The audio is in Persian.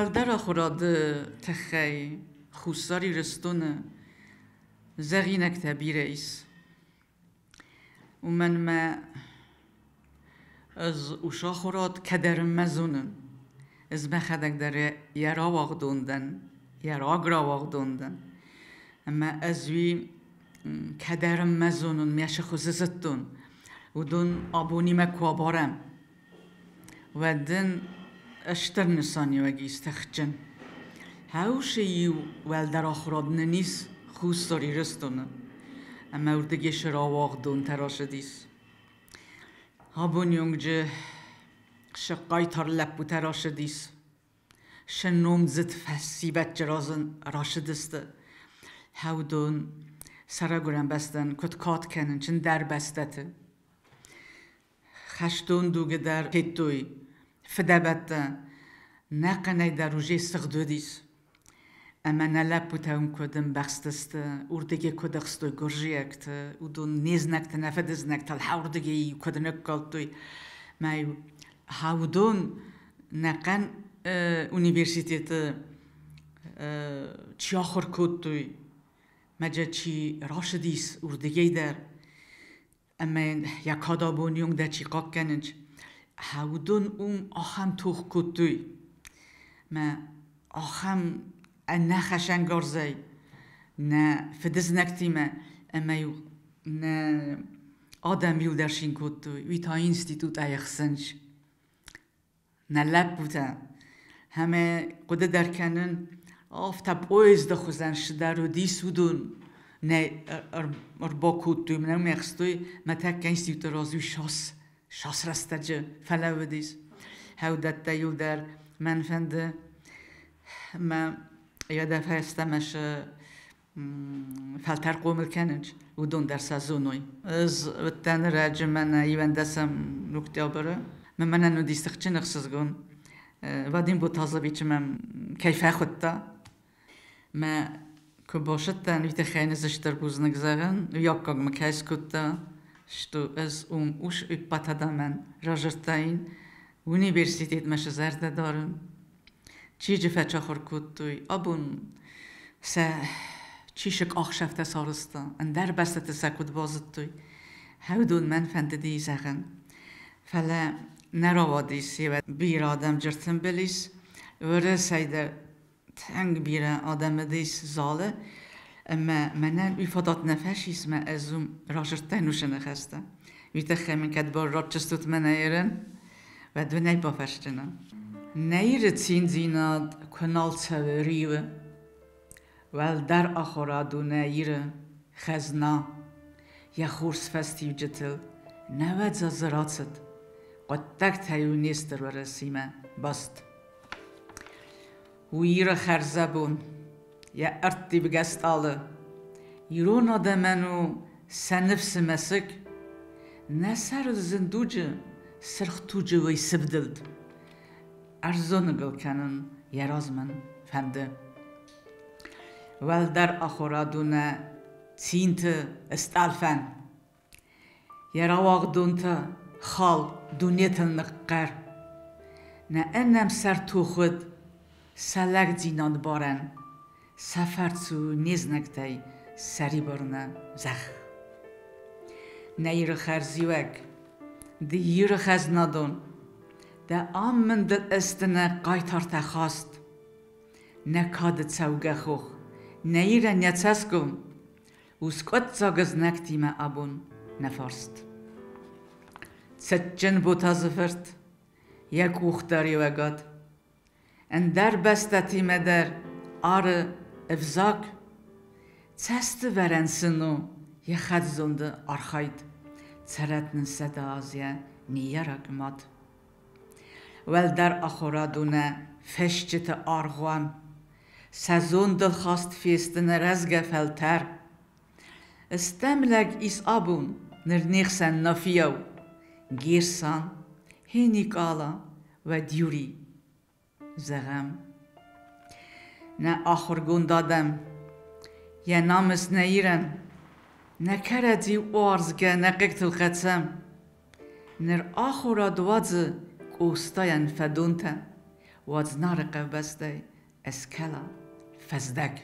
والدر خوراد تخی خوستاری رستون زغینک تبیر ایس و من ما از اوشا خوراد کدرم مزونن از بخدک در یرا واقدوندن یرا گرا واقدوندن اما ازوی کدرم مزونن میشه خوززتون و دون آبونی مکوابارم و دن اشتر نسانی وگی استخجن هاوشیو والدر آخراد ننیس خوستاری رستونه اما اردگی شرا واقدون تراشدیس هابون یونگجه شقای تر لپو تراشدیس شنوم زد فسی بچه رازن راشدسته هاودون سرگرم بستن کت کات کنن چن در بستته خشتون دوگه در پیتوی فدبت نقنای در روژه سخدو دیس اما نلپو تاون کدم بخستست اردگی کدخستوی گرژی اکت و دون نیز نکت نفدز نکت الحوردگی کدنک کالتوی مای هاودون نقن اونیورسیتیت چی آخر کدتوی مجا چی راشدیس اردگی در اما یکادا بونیونگ در چی قاق کننج هاودون آخم توخ کدتوی ما آخم نه خشن گرزی نه فدز نکتیمه اما یو نه آدم یو درشین کدتوی وی تا اینستیتوت ایخسنج نه لب بوده همه قده درکنن آفتا پویز ده خوزن شده رو دیسودون نه با کدتوی منو میخستوی ما تک اینستیتوت رازوی شاس رستجه فلو دیس هودت دا یو در منفنده ما یا دفعه استمش فلتر قومل کننج و دون در سازونوی از وقتان راج من ایوان دستم نکته بره من انو دیستخ چه نخسزگون ودیم بود تازه بیچه من کیفه خودتا ما که باشد تن ویت خیلی زشتر بوز نگذارن و یا که مکیس کتا شتو از اوش ایپاتا دا من راجرتاین اونیورسیتیت مشه زرده دارم چی جفت چاخور کد توی آبون چیشک آخ شفته سارستا اندر بستت سکود بازد توی هودون من فنده دی زغن فلا نراوادیسی و بیر آدم جرتن بلیس وره سایده تنگ بیر آدم دیس زاله اما منن ایفادات نفشیس ما ازم راجرتن نوشنه خسته ویتا خیمن کد بار راد چستوت من ایرن و دو نی بافشتنم نیره تین زیناد کنال سوریوه ول در آخرادو نیره خزنا یا خورس فستیو جتل نود زراتد قدک تایونیستر و رسیمه باست ویره خرزبون یا ارتی بگست آله یرون آدمانو سنفس مسک نسر زندوجه سرختوجه وی سبدلد ارزونگل کنن یرازمن فنده ول در آخرادونه تینت استالفن یراواغدونتا خال دونیت نقر نه انم سر تو خود سلک زینان بارن سفر تو نیز نکتای سری بارنه زخ نیر خرزیوک دیر خزنادون ده آمن دل استنه قایتار تخواست نکاد تسوگه خوخ نیره نیتسکم وسکت زاگز نکتیمه ابون نفرست سجن بوتا زفرت یک اوختاری وگاد اندر بستتیمه در آر افزاک تست ورنسنو یه خد زنده آرخاید ترتن صدا آزیه نیرک ماد ول در آخرادونه فشچت آرغوان سزون دل خواست فیستن رزگه فلتر استملگ ایس آبون نرنیخسن نافیو گیرسان هینیک آلا و دیوری زغم نه آخرگون دادم یا نامس نیرن نه کردی وارزگه نه قکتل خدسم نر آخرا دوازه کوستاین فدونتا واد نارقه بسته اسکلا فزدک